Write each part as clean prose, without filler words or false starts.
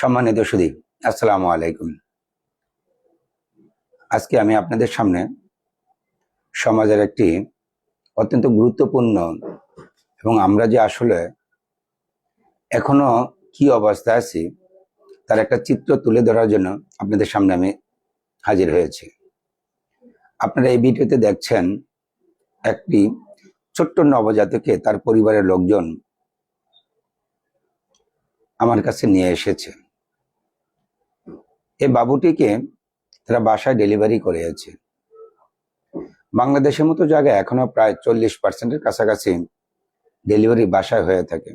সম্মানিত সুধী, আসসালামু আলাইকুম। আজকে আমি আপনাদের সামনে সমাজের একটি অত্যন্ত গুরুত্বপূর্ণ এবং আমরা যে আসলে এখনো কি অবস্থায় আছি তার একটা চিত্র তুলে ধরার জন্য আপনাদের সামনে আমি হাজির হয়েছি। আপনারা এই ভিডিওতে দেখছেন একটি ছোট্ট নবজাতককে তার পরিবারের লোকজন আমার কাছে নিয়ে এসেছে। এই বাবুটিকে তারা বাসায় ডেলিভারি করেছে। বাংলাদেশের মতো জায়গায় এখনো প্রায় 40% কাছাকাছি ডেলিভারি বাসায় হয়ে থাকে,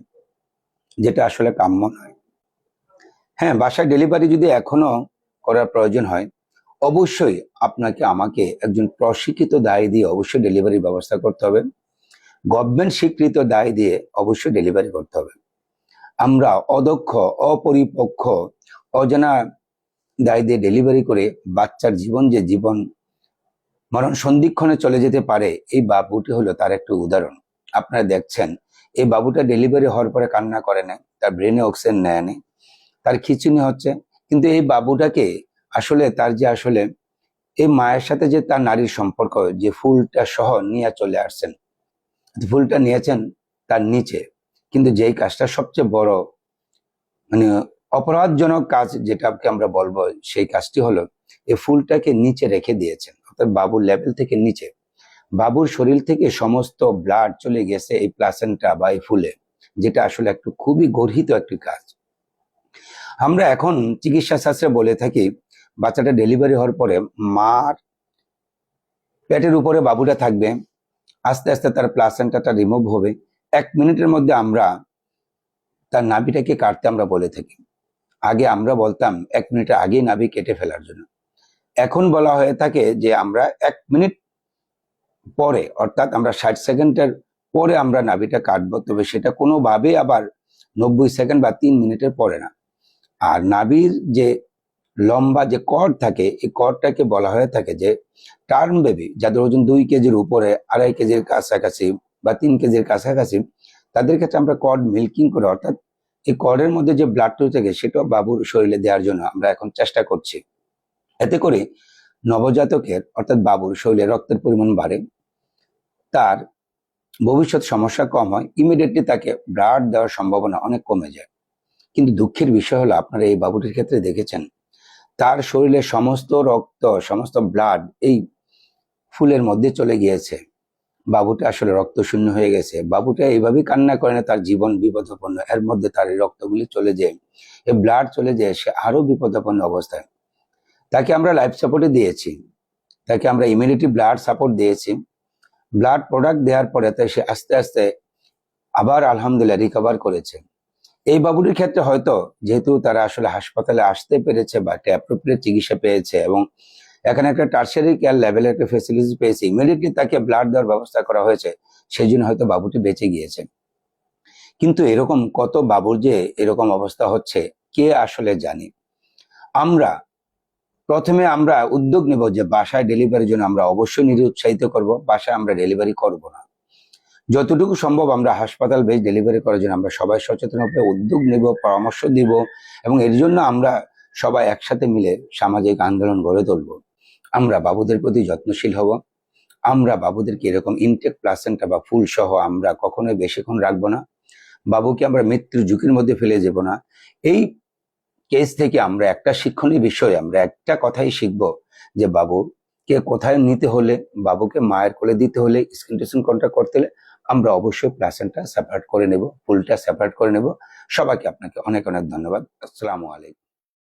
যেটা আসলে কাম্য নয়। হ্যাঁ, বাসায় ডেলিভারি যদি এখনো করার প্রয়োজন হয়, অবশ্যই আপনাকে আমাকে একজন প্রশিক্ষিত দায় দিয়ে অবশ্যই ডেলিভারির ব্যবস্থা করতে হবে। গভর্নমেন্ট স্বীকৃত দায় দিয়ে অবশ্যই ডেলিভারি করতে হবে। আমরা অদক্ষ, অপরিপক্ষ, অজানা দায় দিয়ে ডেলিভারি করে বাচ্চার জীবন যে জীবন মরণ সন্ধিক্ষণে চলে যেতে পারে, এই বাবুটি হলো তার একটা উদাহরণ। আপনারা দেখছেন এই বাবুটা ডেলিভারি হওয়ার পরে কান্না করে না, তার ব্রেনে অক্সিজেন নেয় না, তার খিঁচুনি হচ্ছে, কিন্তু এই বাবুটাকে আসলে তার যে আসলে এই মায়ের সাথে যে তার নারীর সম্পর্ক, যে ফুলটা সহ নিয়ে চলে আসছেন, ফুলটা নিয়েছেন তার নিচে, কিন্তু যেই কাজটা সবচেয়ে বড় মানে অপরাধজনক কাজ যেটাকে আমরা বলবো, সেই কাজটি হলো এই ফুলটাকে নিচে রেখে দিয়েছেন, অর্থাৎ বাবুর লেভেল থেকে নিচে। বাবুর শরীর থেকে সমস্ত ব্লাড চলে গেছে এই প্লাসেন্টা বা এই ফুলে, যেটা আসলে একটু খুবই গর্হিত একটি কাজ। আমরা এখন চিকিৎসা শাস্ত্রে বলে থাকি বাচ্চাটা ডেলিভারি হওয়ার পরে মার পেটের উপরে বাবুটা থাকবে, আস্তে আস্তে তার প্লাসেন্টাটা রিমুভ হবে। 1 মিনিটের মধ্যে আমরা তার নাভিটাকে কাটতে আমরা বলে থাকি। আগে আমরা বলতাম 1 মিনিটের আগেই নাভি কেটে ফেলার জন্য। এখন বলা হয়ে থাকে যে আমরা 1 মিনিট পরে, অর্থাৎ আমরা 60 সেকেন্ডের পরে আমরা নাভিটা কাটবো, তবে সেটা কোনোভাবেই আবার 90 সেকেন্ড বা 3 মিনিটের পরে না। আর নাভির যে লম্বা যে কর্ড থাকে, এই কর্ডটাকে বলা হয়ে থাকে যে টার্ম বেবি, যাদের ওজন 2 কেজির উপরে, 2.5 কেজির কাছাকাছি বা 3 কেজির কাছাকাছি, তাদের ক্ষেত্রে আমরা কর্ড মিল্কিং করে, অর্থাৎ এই কর্ডের মধ্যে যে ব্লাডটা থাকে সেটাও বাবুর শরীরে দেওয়ার জন্য আমরা এখন চেষ্টা করছি। এতে করে নবজাতকের অর্থাৎ বাবুর শরীরে রক্তের পরিমাণ বাড়ে, তার ভবিষ্যৎ সমস্যা কম হয়, ইমিডিয়েটলি তাকে ব্লাড দেওয়ার সম্ভাবনা অনেক কমে যায়। কিন্তু দুঃখের বিষয় হলো, আপনারা এই বাবুটির ক্ষেত্রে দেখেছেন তার শরীরে সমস্ত রক্ত, সমস্ত ব্লাড এই ফুলের মধ্যে চলে গিয়েছে। বাবুটা আসলে রক্ত শূন্য হয়ে গেছে। বাবুটা এইভাবেই কান্না করে না তার জীবন বিপদাপন্ন, এর মধ্যে তার এই রক্তগুলি চলে যায়, এই ব্লাড চলে যায়, সে আরো বিপদাপন্ন অবস্থায়। তাকে আমরা লাইফ সাপোর্টে দিয়েছি, তাকে আমরা ইমিউনিটি ব্লাড সাপোর্ট দিয়েছি। ব্লাড প্রোডাক্ট দেওয়ার পরে তাই সে আস্তে আস্তে আবার আলহামদুলিল্লাহ রিকভার করেছে। এই বাবুটির ক্ষেত্রে হয়তো যেহেতু তারা আসলে হাসপাতালে আসতে পেরেছে বা একটা অ্যাপ্রোপ্রিয়েট চিকিৎসা পেয়েছে এবং এখানে একটা টার্সিয়ারি কেয়ার লেভেলের একটা ফেসিলিটি পেয়েছে, ইমিডিয়েটলি তাকে ব্লাড দেওয়ার ব্যবস্থা করা হয়েছে, সেই জন্য হয়তো বাবুটি বেঁচে গিয়েছে। কিন্তু এরকম কত বাবুর যে এরকম অবস্থা হচ্ছে কে আসলে জানে। আমরা প্রথমে আমরা উদ্যোগ নেব যে বাসায় ডেলিভারির জন্য আমরা অবশ্যই নিরুৎসাহিত করব, বাসায় আমরা ডেলিভারি করব না। যতটুকু সম্ভব আমরা হাসপাতাল বেস ডেলিভারি করার জন্য আমরা সবাই সচেতন হয়ে উদ্যোগ নেব, পরামর্শ দিব, এবং এর জন্য আমরা সবাই একসাথে মিলে সামাজিক আন্দোলন গড়ে তুলব। আমরা বাবুদের প্রতি যত্নশীল হব। আমরা বাবুদেরকে এরকম ইনটেক প্লাসেন্টা বা ফুল সহ আমরা কখনোই বেশিক্ষণ রাখবো না। বাবুকে আমরা মৃত্যুর ঝুঁকির মধ্যে ফেলে যাব না। এই কেস থেকে আমরা একটা শিক্ষণীয় বিষয়, আমরা একটা কথাই শিখবো যে বাবুকে কোথায় নিতে হলে, বাবুকে মায়ের কোলে দিতে হলে, স্কিন টু স্কিন কন্টাক্ট করতে হলে আমরা অবশ্যই প্লাসেন্টা সেপারেট করে নেব, ফুলটা সেপারেট করে নেব। সবাইকে আপনাকে অনেক অনেক ধন্যবাদ। আসসালামু আলাইকুম।